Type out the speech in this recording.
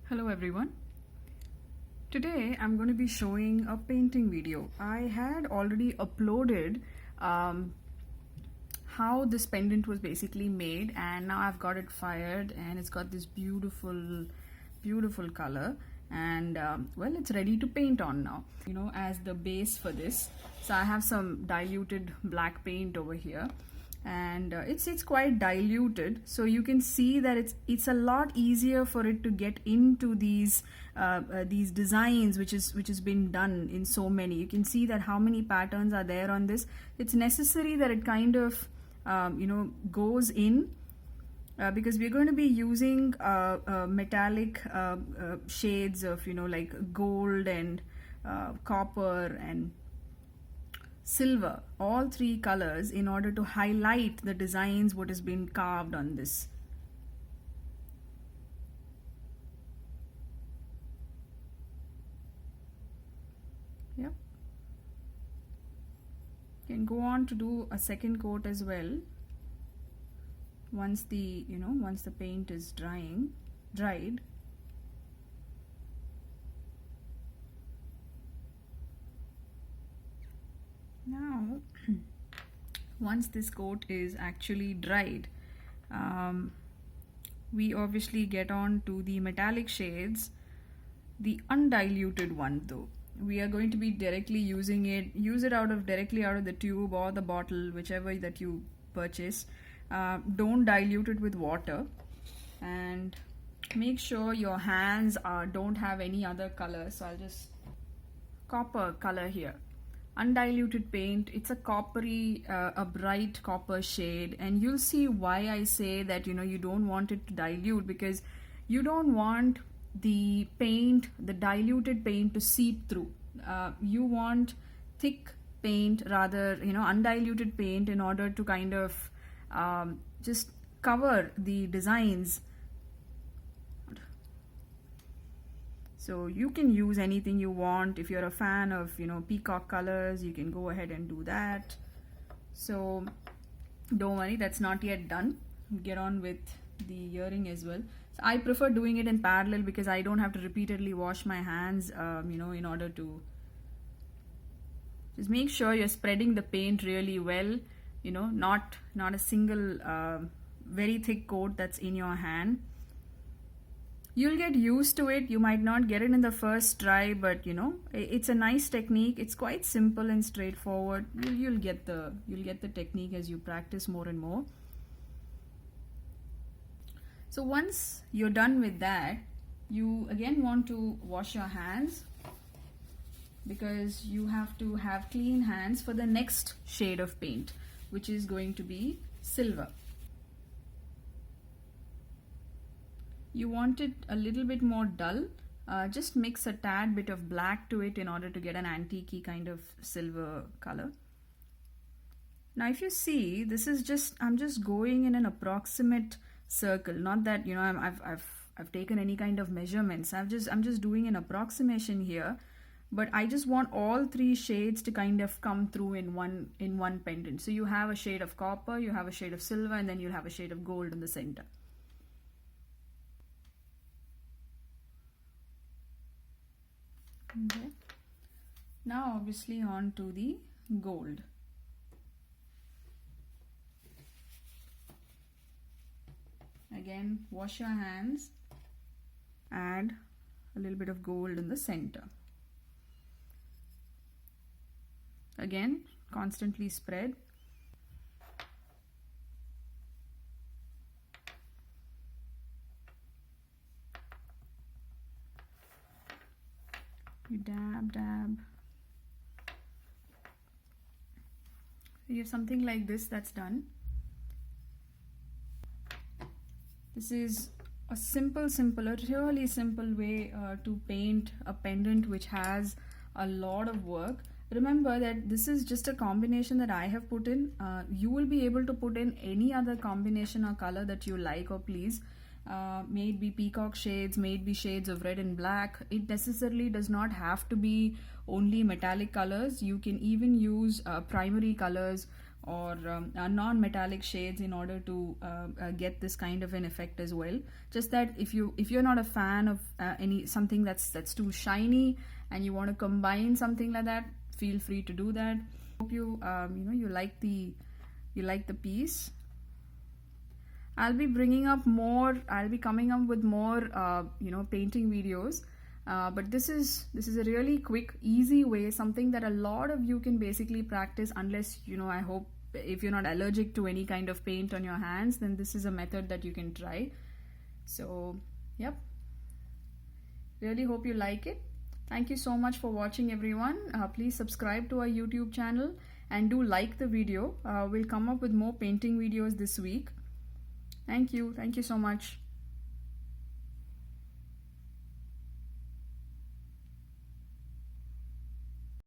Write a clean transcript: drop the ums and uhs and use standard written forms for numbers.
Hello everyone. Today I'm going to be showing a painting video. I had already uploaded how this pendant was basically made, and now I've got it fired and it's got this beautiful color, and well, it's ready to paint on now, as the base for this. So I have some diluted black paint over here, and it's quite diluted, so you can see that it's a lot easier for it to get into these designs which has been done in so many. You can see that how many patterns are there on this. It's necessary that it kind of goes in, because we're going to be using metallic shades of like gold and copper and silver, all three colors, in order to highlight the designs what has been carved on this. Yep. You can go on to do a second coat as well once the once the paint is dried. Now once this coat is actually dried, we obviously get on to the metallic shades, the undiluted one though. We are going to be directly use it directly out of the tube or the bottle, whichever that you purchase. Don't dilute it with water, and make sure your hands don't have any other color. So I'll just copper color here. Undiluted paint, it's a coppery, a bright copper shade, and you'll see why I say that you don't want it to dilute, because you don't want the diluted paint to seep through. You want thick paint, rather undiluted paint, in order to kind of just cover the designs. So you can use anything you want. If you're a fan of peacock colors, you can go ahead and do that. So don't worry, that's not yet done. Get on with the earring as well. So I prefer doing it in parallel, because I don't have to repeatedly wash my hands in order to just make sure you're spreading the paint really well, not a single very thick coat that's in your hand. You'll get used to it. You might not get it in the first try, but it's a nice technique. It's quite simple and straightforward. You'll get the technique as you practice more and more. So once you're done with that, you again want to wash your hands, because you have to have clean hands for the next shade of paint, which is going to be silver. You want it a little bit more dull. Just mix a tad bit of black to it in order to get an antique kind of silver color. Now if you see, this is I'm just going in an approximate circle, not that I've taken any kind of measurements. I'm just doing an approximation here, but I just want all three shades to kind of come through in one pendant. So you have a shade of copper, you have a shade of silver, and then you'll have a shade of gold in the center. Okay. Now obviously on to the gold. Again, wash your hands, add a little bit of gold in the center. Again, constantly spread. You dab. You have something like this that's done. This is a really simple way to paint a pendant which has a lot of work. Remember that this is just a combination that I have put in. You will be able to put in any other combination or color that you like or please. May it be peacock shades, may it be shades of red and black. It necessarily does not have to be only metallic colors. You can even use primary colors or non-metallic shades in order to get this kind of an effect as well. Just that if you're not a fan of something that's too shiny and you want to combine something like that, feel free to do that. Hope you you like the piece. I'll be coming up with more painting videos, but this is a really quick, easy way, something that a lot of you can basically practice, unless I hope if you're not allergic to any kind of paint on your hands, then this is a method that you can try. So yep, really hope you like it. Thank you so much for watching, everyone. Please subscribe to our YouTube channel and do like the video. We'll come up with more painting videos this week. Thank you so much.